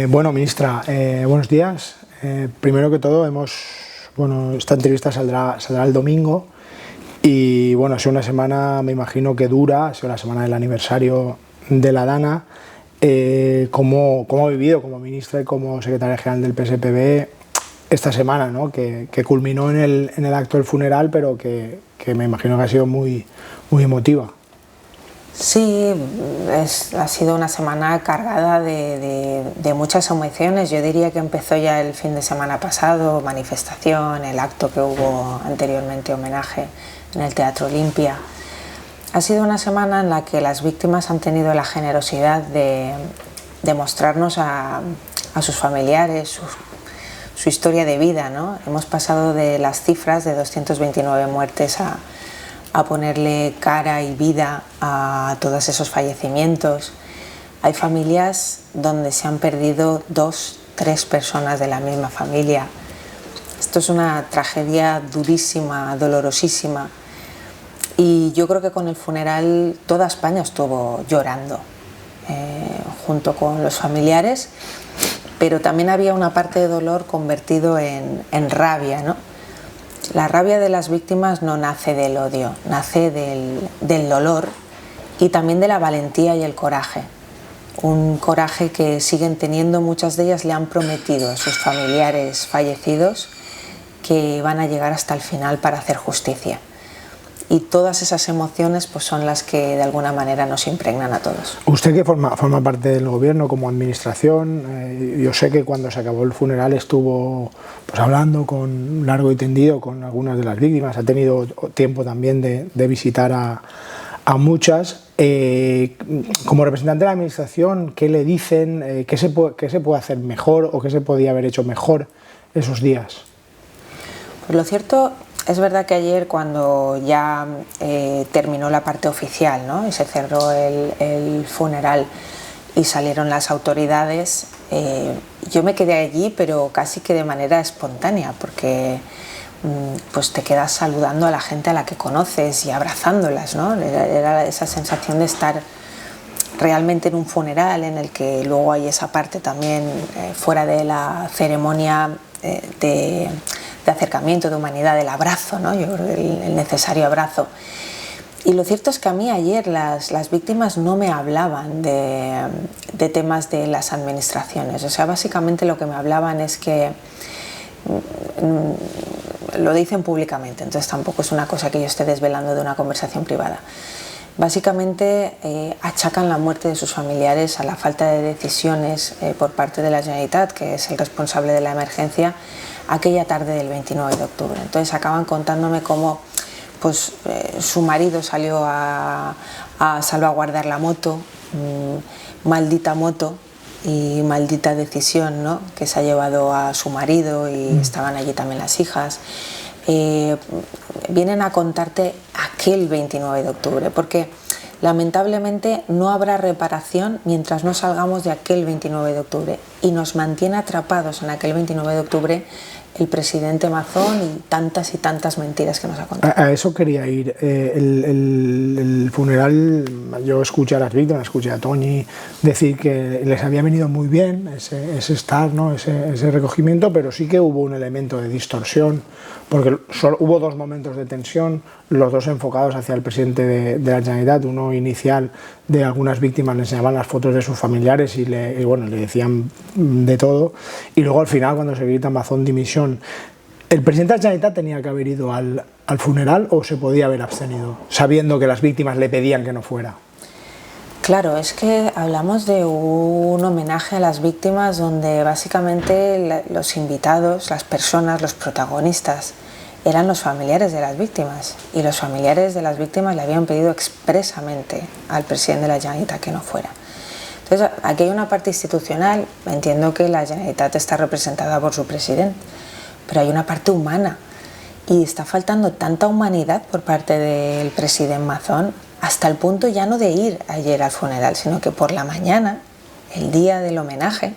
Bueno, ministra, buenos días. Primero que todo, esta entrevista saldrá el domingo y bueno, ha sido una semana, me imagino que dura, ha sido la semana del aniversario de la Dana. ¿Cómo ha vivido como ministra y como secretaria general del PSPB esta semana, ¿no? que culminó en el acto del funeral, pero que me imagino que ha sido muy emotiva? Sí, ha sido una semana cargada de muchas emociones. Yo diría que empezó ya el fin de semana pasado, manifestación, el acto que hubo anteriormente, homenaje en el Teatro Olimpia. Ha sido una semana en la que las víctimas han tenido la generosidad de mostrarnos a sus familiares su historia de vida, ¿no? Hemos pasado de las cifras de 229 muertes a ponerle cara y vida a todos esos fallecimientos. Hay familias donde se han perdido 2, 3 personas de la misma familia. Esto es una tragedia durísima, dolorosísima. Y yo creo que con el funeral toda España estuvo llorando, junto con los familiares, pero también había una parte de dolor convertido en rabia, ¿no? La rabia de las víctimas no nace del odio, nace del dolor y también de la valentía y el coraje. Un coraje que siguen teniendo, muchas de ellas le han prometido a sus familiares fallecidos que van a llegar hasta el final para hacer justicia. Y todas esas emociones pues son las que de alguna manera nos impregnan a todos. Usted, que forma parte del gobierno como administración, yo sé que cuando se acabó el funeral estuvo pues hablando con largo y tendido con algunas de las víctimas, ha tenido tiempo también de visitar a muchas. Como representante de la administración, ¿qué le dicen? ¿Qué se puede hacer mejor o qué se podía haber hecho mejor esos días? Pues lo cierto es verdad que ayer, cuando ya terminó la parte oficial, ¿no? Y se cerró el funeral y salieron las autoridades, yo me quedé allí, pero casi que de manera espontánea, porque pues te quedas saludando a la gente a la que conoces y abrazándolas, ¿no? Era esa sensación de estar realmente en un funeral en el que luego hay esa parte también fuera de la ceremonia de acercamiento, de humanidad, del abrazo, ¿no? Yo creo que el necesario abrazo. Y lo cierto es que a mí ayer las víctimas no me hablaban de temas de las administraciones. O sea, básicamente lo que me hablaban es que lo dicen públicamente, entonces tampoco es una cosa que yo esté desvelando de una conversación privada. Básicamente achacan la muerte de sus familiares a la falta de decisiones por parte de la Generalitat, que es el responsable de la emergencia, aquella tarde del 29 de octubre. Entonces acaban contándome cómo pues, su marido salió a salvaguardar la moto, maldita moto y maldita decisión, ¿no? Que se ha llevado a su marido, y estaban allí también las hijas. Vienen a contarte aquel 29 de octubre, porque lamentablemente no habrá reparación mientras no salgamos de aquel 29 de octubre, y nos mantiene atrapados en aquel 29 de octubre el presidente Mazón y tantas mentiras que nos ha contado. A eso quería ir. El funeral, yo escuché a las víctimas, escuché a Toñi decir que les había venido muy bien ese estar, ¿no? ese recogimiento, pero sí que hubo un elemento de distorsión, porque hubo 2 momentos de tensión, los 2 enfocados hacia el presidente de la Generalitat. Uno inicial, de algunas víctimas le enseñaban las fotos de sus familiares y le decían de todo, y luego al final, cuando se grita Mazón dimisión, ¿el presidente de la Generalitat tenía que haber ido al funeral o se podía haber abstenido, sabiendo que las víctimas le pedían que no fuera? Claro, es que hablamos de un homenaje a las víctimas donde básicamente los invitados, las personas, los protagonistas eran los familiares de las víctimas, y los familiares de las víctimas le habían pedido expresamente al presidente de la Generalitat que no fuera. Entonces, aquí hay una parte institucional. Entiendo que la Generalitat está representada por su presidente, pero hay una parte humana, y está faltando tanta humanidad por parte del presidente Mazón, hasta el punto ya no de ir ayer al funeral, sino que por la mañana, el día del homenaje,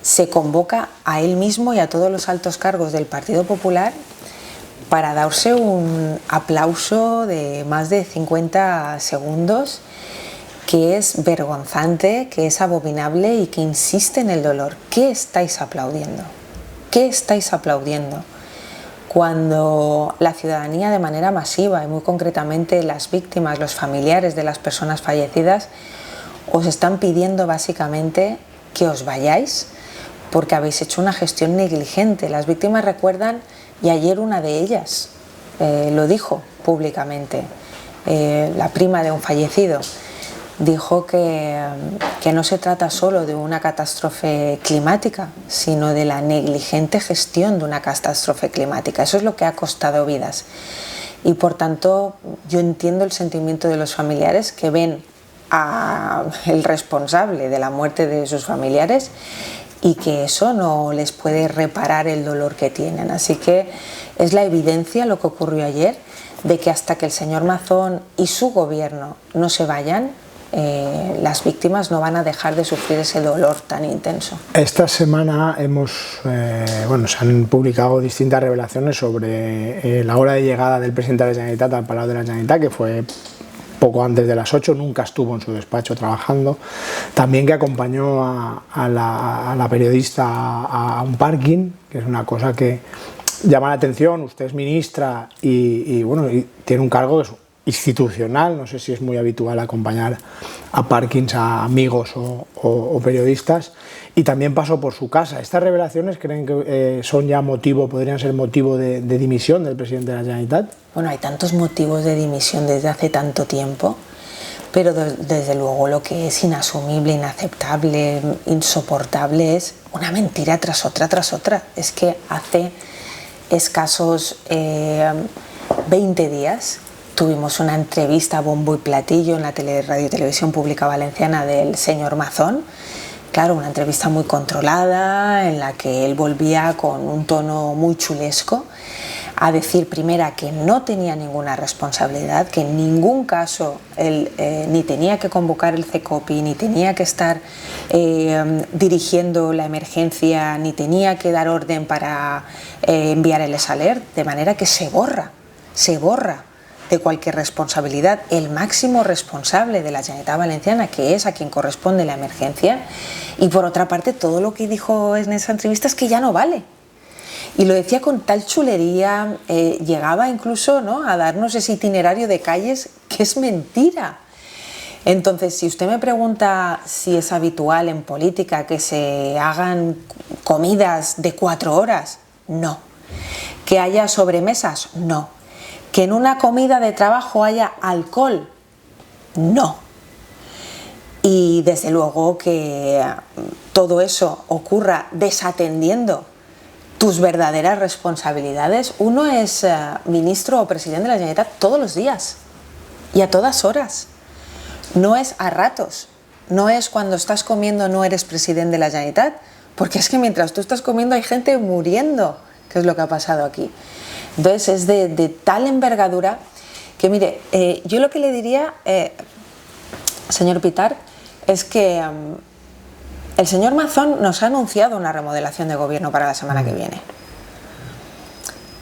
se convoca a él mismo y a todos los altos cargos del Partido Popular para darse un aplauso de más de 50 segundos que es vergonzante, que es abominable y que insiste en el dolor. ¿Qué estáis aplaudiendo? ¿Qué estáis aplaudiendo? Cuando la ciudadanía de manera masiva y muy concretamente las víctimas, los familiares de las personas fallecidas, os están pidiendo básicamente que os vayáis porque habéis hecho una gestión negligente. Las víctimas recuerdan, y ayer una de ellas lo dijo públicamente, la prima de un fallecido, dijo que no se trata solo de una catástrofe climática, sino de la negligente gestión de una catástrofe climática. Eso es lo que ha costado vidas. Y por tanto, yo entiendo el sentimiento de los familiares que ven al responsable de la muerte de sus familiares y que eso no les puede reparar el dolor que tienen. Así que es la evidencia, lo que ocurrió ayer, de que hasta que el señor Mazón y su gobierno no se vayan, las víctimas no van a dejar de sufrir ese dolor tan intenso. Esta semana se han publicado distintas revelaciones sobre la hora de llegada del presidente de la Generalitat al Palau de la Generalitat, que fue poco antes de las 8, nunca estuvo en su despacho trabajando. También que acompañó a la periodista a un parking, que es una cosa que llama la atención. Usted es ministra y tiene un cargo institucional, no sé si es muy habitual acompañar a parkings a amigos o periodistas, y también pasó por su casa. ¿Estas revelaciones creen que podrían ser motivo de dimisión del presidente de la Generalitat? Bueno, hay tantos motivos de dimisión desde hace tanto tiempo, pero desde luego lo que es inasumible, inaceptable, insoportable es una mentira tras otra tras otra. Es que hace escasos 20 días tuvimos una entrevista a bombo y platillo en la Radio Televisión Pública Valenciana del señor Mazón. Claro, una entrevista muy controlada en la que él volvía con un tono muy chulesco a decir, primera, que no tenía ninguna responsabilidad, que en ningún caso él ni tenía que convocar el CECOPI, ni tenía que estar dirigiendo la emergencia, ni tenía que dar orden para enviar el ESALER, de manera que se borra de cualquier responsabilidad el máximo responsable de la Generalitat Valenciana, que es a quien corresponde la emergencia. Y por otra parte, todo lo que dijo en esa entrevista es que ya no vale. Y lo decía con tal chulería, llegaba incluso, ¿no?, a darnos ese itinerario de calles que es mentira. Entonces, si usted me pregunta si es habitual en política que se hagan comidas de 4 horas, no. Que haya sobremesas, no. Que en una comida de trabajo haya alcohol, no. Y desde luego que todo eso ocurra desatendiendo tus verdaderas responsabilidades. Uno es ministro o presidente de la Generalitat todos los días y a todas horas. No es a ratos, no es cuando estás comiendo no eres presidente de la Generalitat, porque es que mientras tú estás comiendo hay gente muriendo, que es lo que ha pasado aquí. Entonces es de tal envergadura que, mire, yo lo que le diría, señor Pitarch, es que el señor Mazón nos ha anunciado una remodelación de gobierno para la semana que viene.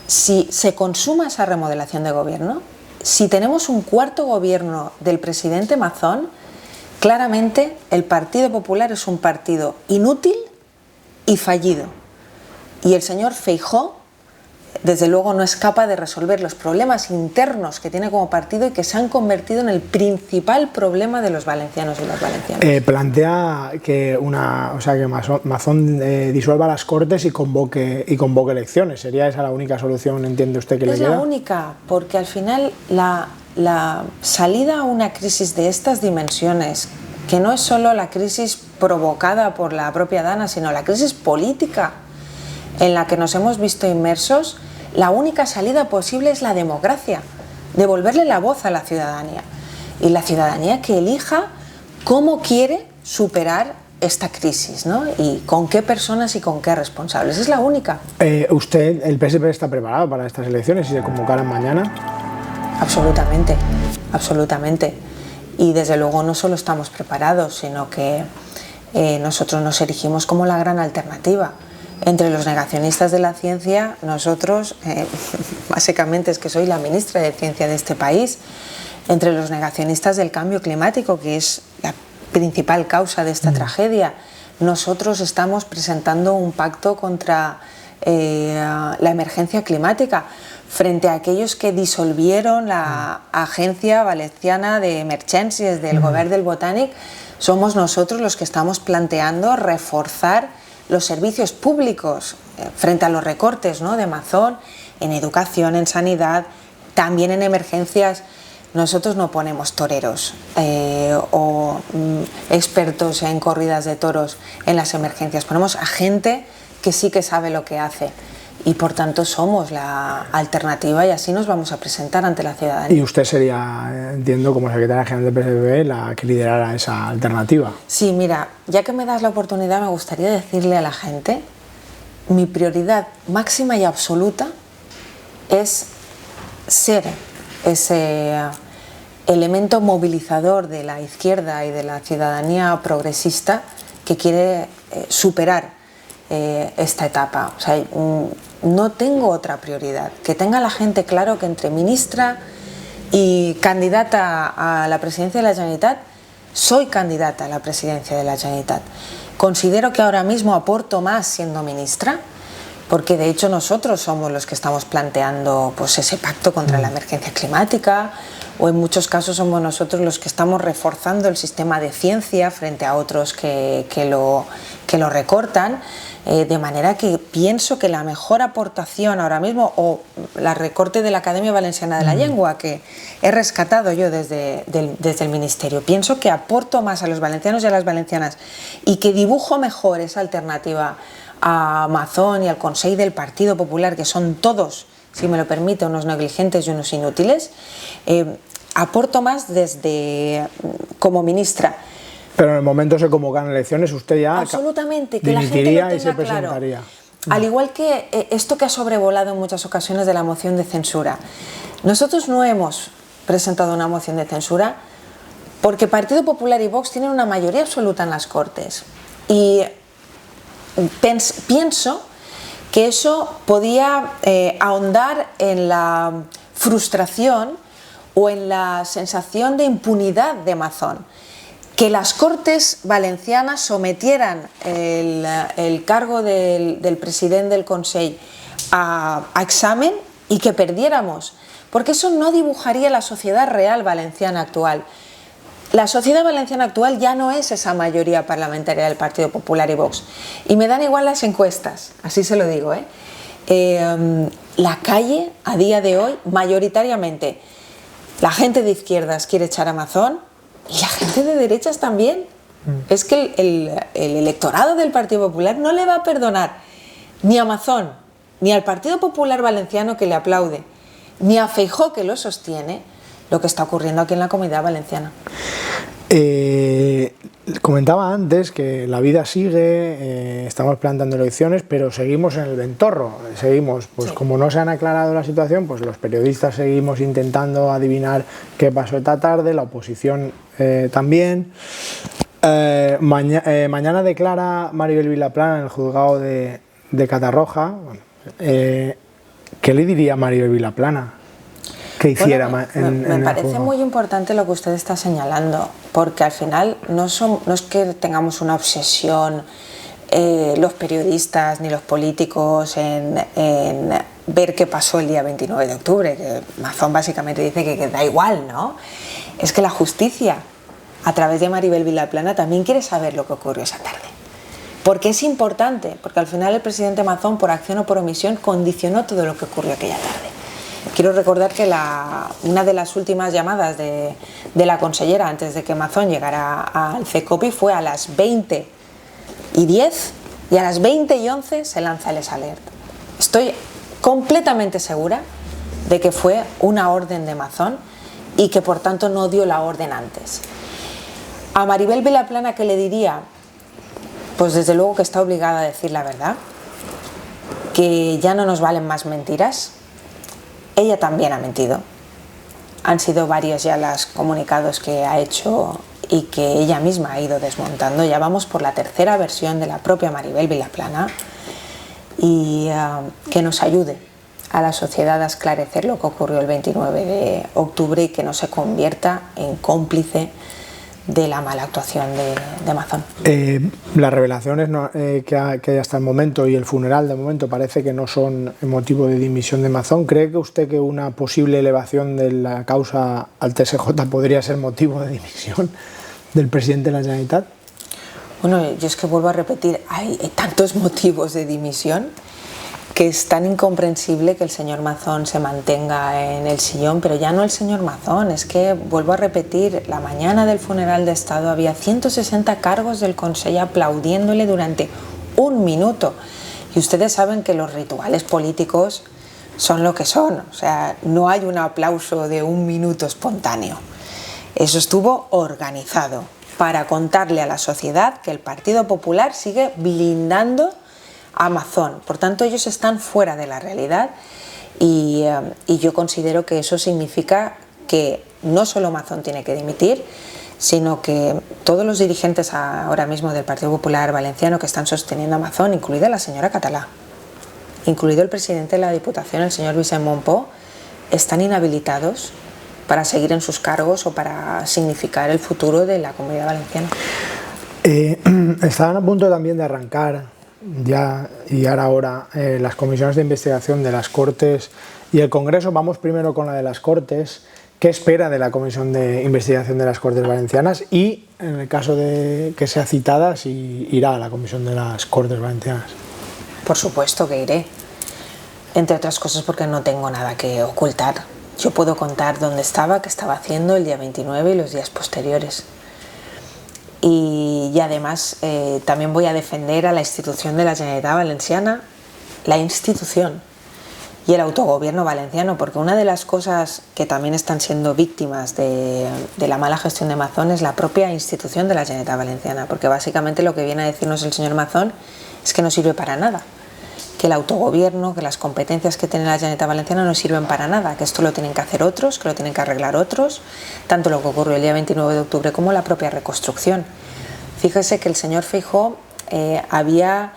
Si se consuma esa remodelación de gobierno, si tenemos un cuarto gobierno del presidente Mazón, claramente el Partido Popular es un partido inútil y fallido. Y el señor Feijóo, desde luego, no es capaz de resolver los problemas internos que tiene como partido y que se han convertido en el principal problema de los valencianos y las valencianas. Plantea que Mazón disuelva las Cortes y convoque elecciones. ¿Sería esa la única solución, entiende usted, que le queda? Es la única, porque al final la salida a una crisis de estas dimensiones, que no es solo la crisis provocada por la propia Dana, sino la crisis política en la que nos hemos visto inmersos, la única salida posible es la democracia, devolverle la voz a la ciudadanía. Y la ciudadanía que elija cómo quiere superar esta crisis, ¿no? Y con qué personas y con qué responsables. Es la única. ¿Usted, el PSPV, está preparado para estas elecciones si se convocaran mañana? Absolutamente, absolutamente. Y desde luego no solo estamos preparados, sino que nosotros nos erigimos como la gran alternativa. Entre los negacionistas de la ciencia, nosotros, básicamente es que soy la ministra de Ciencia de este país, entre los negacionistas del cambio climático, que es principal causa de esta tragedia. Nosotros estamos presentando un pacto contra la emergencia climática frente a aquellos que disolvieron la Agencia Valenciana de Emergències del Govern del Botànic. Somos nosotros los que estamos planteando reforzar los servicios públicos frente a los recortes, ¿no?, de Amazon, en educación, en sanidad, también en emergencias. Nosotros no ponemos toreros o expertos en corridas de toros en las emergencias, ponemos a gente que sí que sabe lo que hace y por tanto somos la alternativa y así nos vamos a presentar ante la ciudadanía. Y usted sería, entiendo, como secretaria general del PSPB, la que liderara esa alternativa. Sí, mira, ya que me das la oportunidad me gustaría decirle a la gente, mi prioridad máxima y absoluta es ser ese elemento movilizador de la izquierda y de la ciudadanía progresista que quiere superar esta etapa. O sea, no tengo otra prioridad. Que tenga la gente claro que entre ministra y candidata a la presidencia de la Generalitat, soy candidata a la presidencia de la Generalitat. Considero que ahora mismo aporto más siendo ministra, porque de hecho nosotros somos los que estamos planteando pues, ese pacto contra la emergencia climática, o en muchos casos somos nosotros los que estamos reforzando el sistema de ciencia frente a otros que lo recortan, de manera que pienso que la mejor aportación ahora mismo, o la recorte de la Academia Valenciana de la Llengua, que he rescatado yo desde el Ministerio, pienso que aporto más a los valencianos y a las valencianas y que dibujo mejor esa alternativa a Amazon y al Consell del Partido Popular, que son todos, si me lo permite, unos negligentes y unos inútiles, aporto más como ministra. Pero en el momento se convocan elecciones, usted ya absolutamente, que la gente lo tenga y se presentaría. Claro. Al igual que esto que ha sobrevolado en muchas ocasiones de la moción de censura. Nosotros no hemos presentado una moción de censura porque Partido Popular y Vox tienen una mayoría absoluta en las Cortes. Y pienso que eso podía ahondar en la frustración o en la sensación de impunidad de Amazon. Que las Cortes valencianas sometieran el cargo del presidente del Consell a examen y que perdiéramos, porque eso no dibujaría la sociedad real valenciana actual. La sociedad valenciana actual ya no es esa mayoría parlamentaria del Partido Popular y Vox. Y me dan igual las encuestas, así se lo digo. La calle, a día de hoy, mayoritariamente, la gente de izquierdas quiere echar a Amazon y la gente de derechas también. Es que el electorado del Partido Popular no le va a perdonar ni a Amazon, ni al Partido Popular Valenciano que le aplaude, ni a Feijóo que lo sostiene, lo que está ocurriendo aquí en la Comunidad Valenciana. Comentaba antes que la vida sigue, estamos planteando elecciones, pero seguimos en el ventorro, seguimos, pues sí. Como no se han aclarado la situación, pues los periodistas seguimos intentando adivinar qué pasó esta tarde, la oposición también. Mañana declara Maribel Vilaplana en el juzgado de Catarroja. Bueno, ¿qué le diría Maribel Vilaplana que hiciera? Me parece muy importante lo que usted está señalando, porque al final no es que tengamos una obsesión los periodistas ni los políticos en ver qué pasó el día 29 de octubre, que Amazon básicamente dice que da igual, ¿no? Es que la justicia, a través de Maribel Vilaplana, también quiere saber lo que ocurrió esa tarde. Porque es importante, porque al final el presidente Amazon, por acción o por omisión, condicionó todo lo que ocurrió aquella tarde. Quiero recordar que una de las últimas llamadas de la consellera antes de que Amazon llegara al CECOPI fue a las 20:10 y a las 20:11 se lanza el alert. Estoy completamente segura de que fue una orden de Amazon y que por tanto no dio la orden antes. A Maribel Vilaplana, ¿qué le diría? Pues desde luego que está obligada a decir la verdad, que ya no nos valen más mentiras. Ella también ha mentido. Han sido varios ya los comunicados que ha hecho y que ella misma ha ido desmontando. Ya vamos por la tercera versión de la propia Maribel Vilaplana y que nos ayude a la sociedad a esclarecer lo que ocurrió el 29 de octubre y que no se convierta en cómplice de la mala actuación de Mazón. Las revelaciones que hay hasta el momento y el funeral de momento parece que no son motivo de dimisión de Mazón. ¿Cree que usted que una posible elevación de la causa al TSJ podría ser motivo de dimisión del presidente de la Generalitat? Bueno, yo es que vuelvo a repetir, hay tantos motivos de dimisión que es tan incomprensible que el señor Mazón se mantenga en el sillón, pero ya no el señor Mazón, es que, vuelvo a repetir, la mañana del funeral de Estado había 160 cargos del Consell aplaudiéndole durante 1 minuto. Y ustedes saben que los rituales políticos son lo que son, o sea, no hay un aplauso de 1 minuto espontáneo. Eso estuvo organizado para contarle a la sociedad que el Partido Popular sigue blindando a Mazón. Por tanto, ellos están fuera de la realidad y yo considero que eso significa que no solo Mazón tiene que dimitir, sino que todos los dirigentes ahora mismo del Partido Popular Valenciano que están sosteniendo a Mazón, incluida la señora Català, incluido el presidente de la Diputación, el señor Vicent Montpó, están inhabilitados para seguir en sus cargos o para significar el futuro de la Comunidad Valenciana. Estaban a punto también de arrancar ya y ahora las comisiones de investigación de las Cortes y el Congreso. Vamos primero con la de las Cortes. ¿Qué espera de la comisión de investigación de las Cortes Valencianas? Y en el caso de que sea citada, si irá a la comisión de las Cortes Valencianas. Por supuesto que iré, entre otras cosas porque no tengo nada que ocultar. Yo puedo contar dónde estaba, qué estaba haciendo el día 29 y los días posteriores. Y además también voy a defender a la institución de la Generalitat Valenciana, la institución y el autogobierno valenciano, porque una de las cosas que también están siendo víctimas de la mala gestión de Mazón es la propia institución de la Generalitat Valenciana, porque básicamente lo que viene a decirnos el señor Mazón es que no sirve para nada, que el autogobierno, que las competencias que tiene la Generalitat Valenciana no sirven para nada, que esto lo tienen que hacer otros, que lo tienen que arreglar otros, tanto lo que ocurrió el día 29 de octubre como la propia reconstrucción. Fíjese que el señor Feijóo había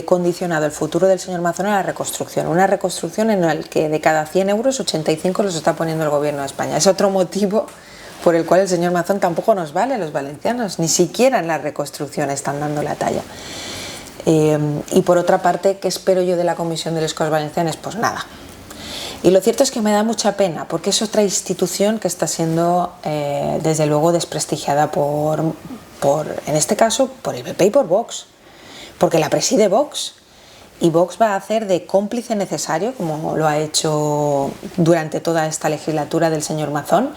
condicionado el futuro del señor Mazón a la reconstrucción, una reconstrucción en la que de cada 100 euros 85 los está poniendo el gobierno de España. Es otro motivo por el cual el señor Mazón tampoco nos vale a los valencianos, ni siquiera en la reconstrucción están dando la talla. Y por otra parte, ¿qué espero yo de la Comisión de les Corts Valencianes? Pues nada. Y lo cierto es que me da mucha pena, porque es otra institución que está siendo, desde luego, desprestigiada en este caso, por el PP y por Vox, porque la preside Vox. Y Vox va a hacer de cómplice necesario, como lo ha hecho durante toda esta legislatura del señor Mazón,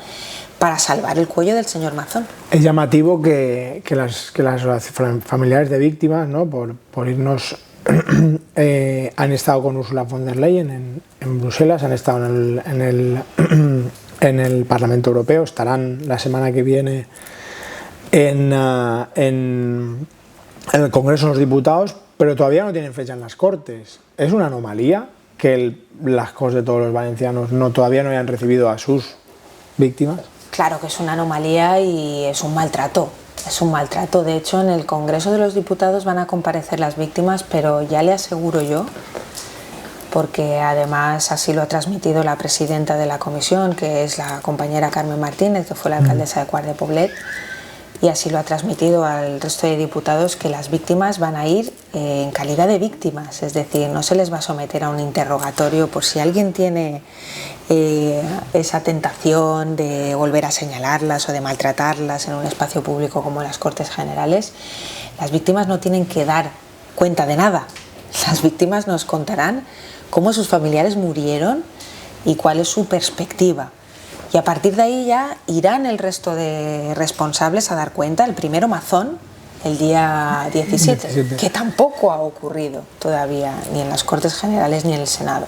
para salvar el cuello del señor Mazón. Es llamativo que las familiares de víctimas, ¿no? por irnos, han estado con Ursula von der Leyen en Bruselas, han estado en el Parlamento Europeo, estarán la semana que viene en el Congreso de los Diputados, pero todavía no tienen fecha en las Cortes. Es una anomalía que las Cortes de todos los valencianos todavía no hayan recibido a sus víctimas. Claro que es una anomalía y es un maltrato. Es un maltrato. De hecho, en el Congreso de los Diputados van a comparecer las víctimas, pero ya le aseguro yo, porque además así lo ha transmitido la presidenta de la comisión, que es la compañera Carmen Martínez, que fue la alcaldesa de Quart de Poblet, y así lo ha transmitido al resto de diputados, que las víctimas van a ir en calidad de víctimas, es decir, no se les va a someter a un interrogatorio por si alguien tiene esa tentación de volver a señalarlas o de maltratarlas en un espacio público como las Cortes Generales. Las víctimas no tienen que dar cuenta de nada. Las víctimas nos contarán cómo sus familiares murieron y cuál es su perspectiva. Y a partir de ahí ya irán el resto de responsables a dar cuenta. El primero, Mazón, el día 17, que tampoco ha ocurrido todavía ni en las Cortes Generales ni en el Senado.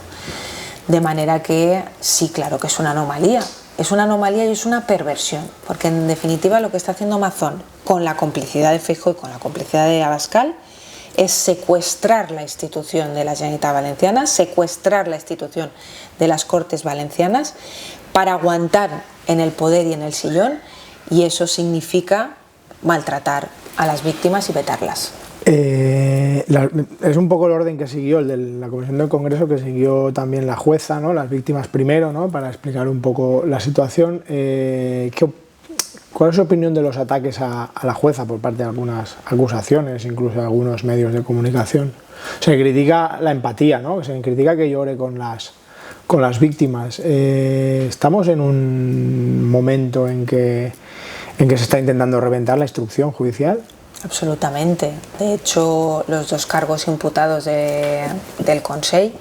De manera que sí, claro que es una anomalía. Es una anomalía y es una perversión, porque en definitiva lo que está haciendo Mazón con la complicidad de Feijóo y con la complicidad de Abascal es secuestrar la institución de la Generalitat Valenciana, secuestrar la institución de las Cortes Valencianas para aguantar en el poder y en el sillón, y eso significa maltratar a las víctimas y vetarlas. Es un poco el orden que siguió el de la Comisión del Congreso, que siguió también la jueza, ¿no? Las víctimas primero, ¿no? Para explicar un poco la situación. ¿Cuál es su opinión de los ataques a la jueza por parte de algunas acusaciones, incluso de algunos medios de comunicación? Se critica la empatía, ¿no? Se critica que llore con las víctimas. Estamos en un momento en que se está intentando reventar la instrucción judicial. Absolutamente. De hecho, los dos cargos imputados del Consell,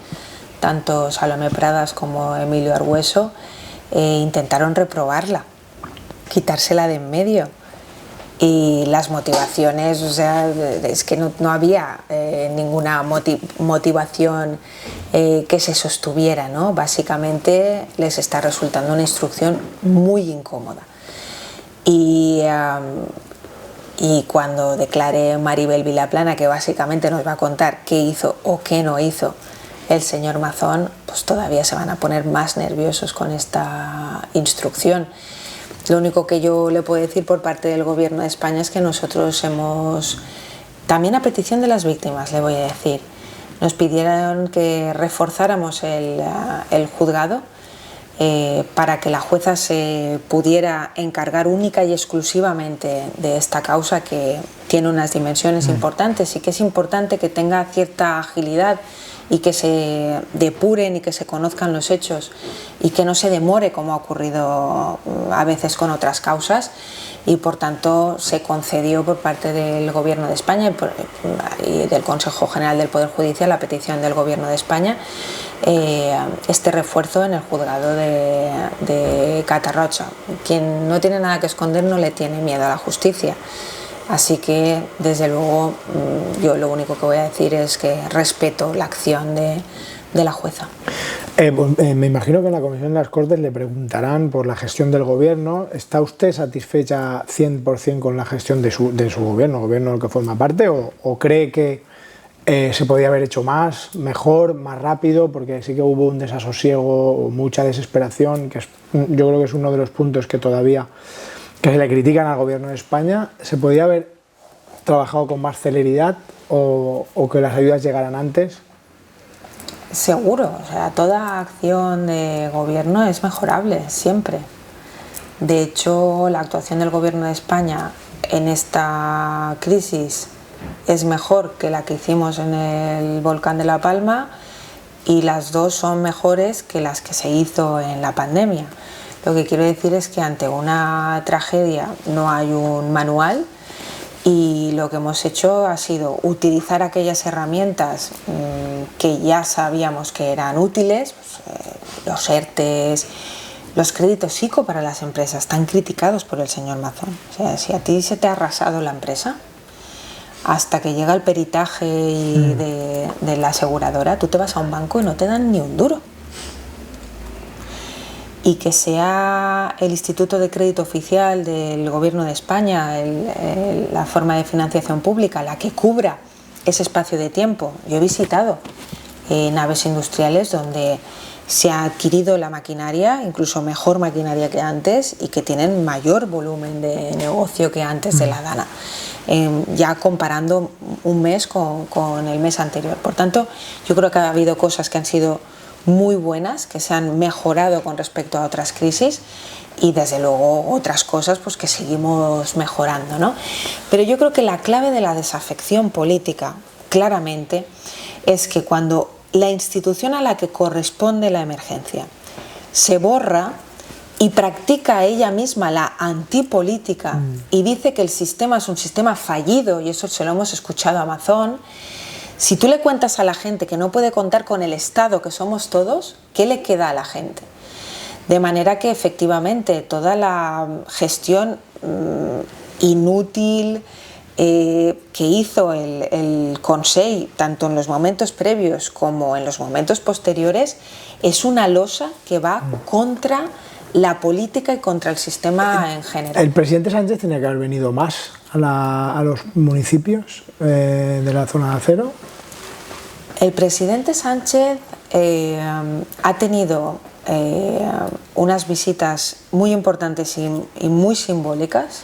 tanto Salomé Pradas como Emilio Argüeso, intentaron reprobarla, quitársela de en medio. Y las motivaciones, o sea, es que no había ninguna motivación que se sostuviera, ¿no? Básicamente les está resultando una instrucción muy incómoda. Y cuando declare Maribel Vilaplana, que básicamente nos va a contar qué hizo o qué no hizo el señor Mazón, pues todavía se van a poner más nerviosos con esta instrucción. Lo único que yo le puedo decir por parte del Gobierno de España es que nosotros hemos, también a petición de las víctimas, le voy a decir, nos pidieron que reforzáramos el juzgado para que la jueza se pudiera encargar única y exclusivamente de esta causa, que tiene unas dimensiones importantes y que es importante que tenga cierta agilidad y que se depuren y que se conozcan los hechos y que no se demore, como ha ocurrido a veces con otras causas, y por tanto se concedió por parte del Gobierno de España y del Consejo General del Poder Judicial, a petición del Gobierno de España, este refuerzo en el juzgado de Catarroja. Quien no tiene nada que esconder no le tiene miedo a la justicia. Así que, desde luego, yo lo único que voy a decir es que respeto la acción de la jueza. Me imagino que en la Comisión de las Cortes le preguntarán por la gestión del Gobierno. ¿Está usted satisfecha 100% con la gestión de su gobierno del que forma parte, o cree que se podía haber hecho más, mejor, más rápido? Porque sí que hubo un desasosiego, mucha desesperación, que yo creo que es uno de los puntos que todavía se le critican al Gobierno de España. ¿Se podía haber trabajado con más celeridad o que las ayudas llegaran antes? Seguro, o sea, toda acción de gobierno es mejorable, siempre. De hecho, la actuación del Gobierno de España en esta crisis es mejor que la que hicimos en el volcán de La Palma, y las dos son mejores que las que se hizo en la pandemia. Lo que quiero decir es que ante una tragedia no hay un manual, y lo que hemos hecho ha sido utilizar aquellas herramientas que ya sabíamos que eran útiles, los ERTEs, los créditos ICO para las empresas, tan criticados por el señor Mazón. O sea, si a ti se te ha arrasado la empresa, hasta que llega el peritaje de la aseguradora, tú te vas a un banco y no te dan ni un duro. Y que sea el Instituto de Crédito Oficial del Gobierno de España, la forma de financiación pública, la que cubra ese espacio de tiempo. Yo he visitado naves industriales donde se ha adquirido la maquinaria, incluso mejor maquinaria que antes, y que tienen mayor volumen de negocio que antes de la Dana, ya comparando un mes con el mes anterior. Por tanto, yo creo que ha habido cosas que han sido muy buenas, que se han mejorado con respecto a otras crisis, y desde luego otras cosas pues que seguimos mejorando, ¿no? Pero yo creo que la clave de la desafección política, claramente, es que cuando la institución a la que corresponde la emergencia se borra y practica ella misma la antipolítica y dice que el sistema es un sistema fallido, y eso se lo hemos escuchado a Mazón. Si tú le cuentas a la gente que no puede contar con el Estado, que somos todos, ¿qué le queda a la gente? De manera que efectivamente toda la gestión inútil que hizo el Consell, tanto en los momentos previos como en los momentos posteriores, es una losa que va contra la política y contra el sistema en general. ¿El presidente Sánchez tenía que haber venido más a los municipios de la zona de acero? El presidente Sánchez ha tenido unas visitas muy importantes y muy simbólicas.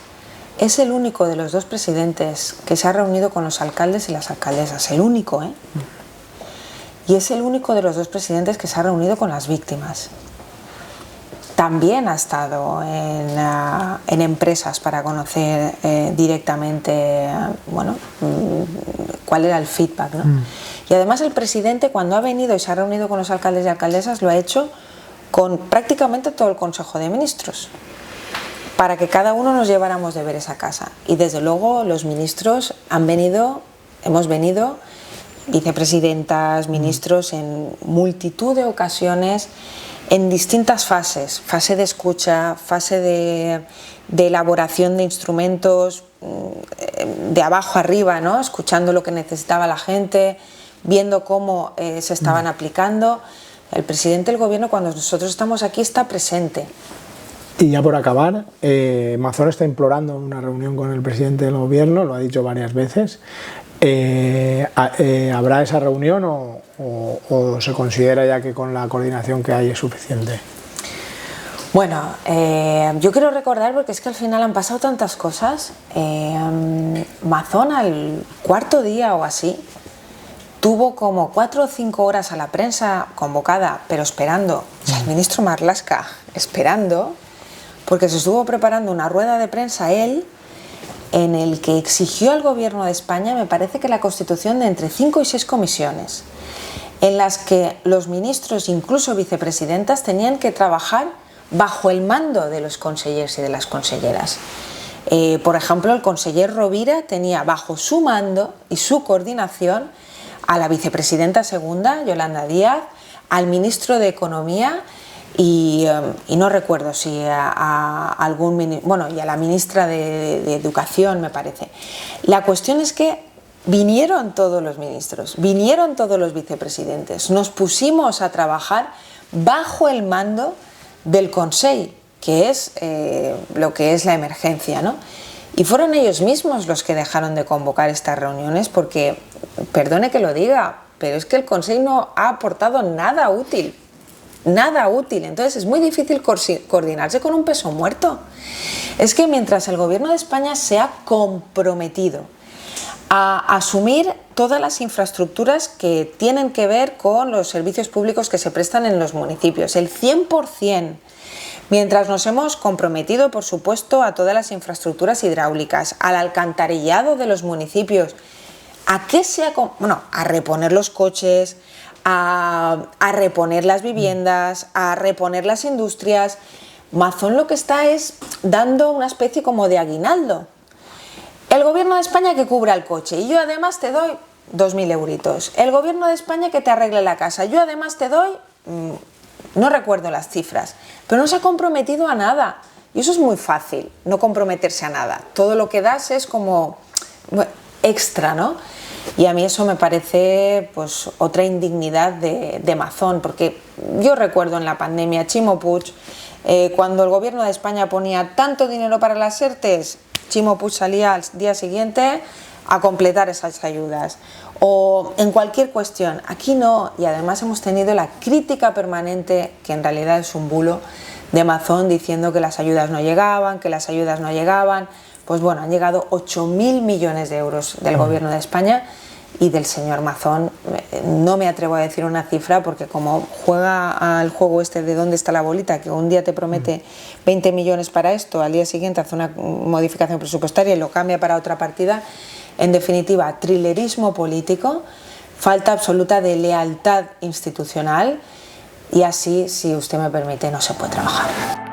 Es el único de los dos presidentes que se ha reunido con los alcaldes y las alcaldesas, el único, ¿eh? Y es el único de los dos presidentes que se ha reunido con las víctimas. también ha estado en empresas para conocer directamente cuál era el feedback, ¿no? Y además el presidente, cuando ha venido y se ha reunido con los alcaldes y alcaldesas, lo ha hecho con prácticamente todo el Consejo de Ministros, para que cada uno nos lleváramos deberes a casa. Y desde luego los ministros hemos venido, vicepresidentas, ministros, en multitud de ocasiones, en distintas fases: fase de escucha, fase de elaboración de instrumentos, de abajo arriba, ¿no? Escuchando lo que necesitaba la gente, viendo cómo se estaban aplicando. El presidente del gobierno, cuando nosotros estamos aquí, está presente. Y ya por acabar, Mazón está implorando una reunión con el presidente del gobierno, lo ha dicho varias veces. ¿Habrá esa reunión o se considera ya que con la coordinación que hay es suficiente? Bueno, yo quiero recordar, porque es que al final han pasado tantas cosas. Mazón, al cuarto día o así, tuvo como 4 o 5 horas a la prensa convocada, pero esperando, el ministro Marlaska esperando, porque se estuvo preparando una rueda de prensa él, en el que exigió al gobierno de España, me parece que la constitución de entre 5 y 6 comisiones, en las que los ministros, incluso vicepresidentas, tenían que trabajar bajo el mando de los consellers y de las conselleras. Por ejemplo, el conseller Rovira tenía bajo su mando y su coordinación a la vicepresidenta segunda, Yolanda Díaz, al ministro de Economía y no recuerdo si a algún ministro, y a la ministra de Educación, me parece. La cuestión es que vinieron todos los ministros, vinieron todos los vicepresidentes, nos pusimos a trabajar bajo el mando del Consell, que es lo que es la emergencia, ¿no? Y fueron ellos mismos los que dejaron de convocar estas reuniones porque, perdone que lo diga, pero es que el Consell no ha aportado nada útil. Nada útil. Entonces es muy difícil coordinarse con un peso muerto. Es que mientras el gobierno de España se ha comprometido a asumir todas las infraestructuras que tienen que ver con los servicios públicos que se prestan en los municipios, el 100%, mientras nos hemos comprometido, por supuesto, a todas las infraestructuras hidráulicas, al alcantarillado de los municipios, a reponer los coches, a reponer las viviendas, a reponer las industrias. Mazón lo que está es dando una especie como de aguinaldo. El gobierno de España que cubra el coche y yo además te doy 2.000 euritos. El gobierno de España que te arregle la casa, yo además te doy, no recuerdo las cifras, pero no se ha comprometido a nada. Y eso es muy fácil, no comprometerse a nada. Todo lo que das es como extra, ¿no? Y a mí eso me parece pues otra indignidad de Mazón, porque yo recuerdo en la pandemia Ximo Puig, cuando el gobierno de España ponía tanto dinero para las ERTEs, Ximo Puig salía al día siguiente a completar esas ayudas. O en cualquier cuestión, aquí no, y además hemos tenido la crítica permanente, que en realidad es un bulo, de Mazón diciendo que las ayudas no llegaban, Pues bueno, han llegado 8.000 millones de euros del gobierno de España y del señor Mazón. No me atrevo a decir una cifra porque como juega al juego este de dónde está la bolita, que un día te promete 20 millones para esto, al día siguiente hace una modificación presupuestaria y lo cambia para otra partida. En definitiva, trilerismo político, falta absoluta de lealtad institucional y así, si usted me permite, no se puede trabajar.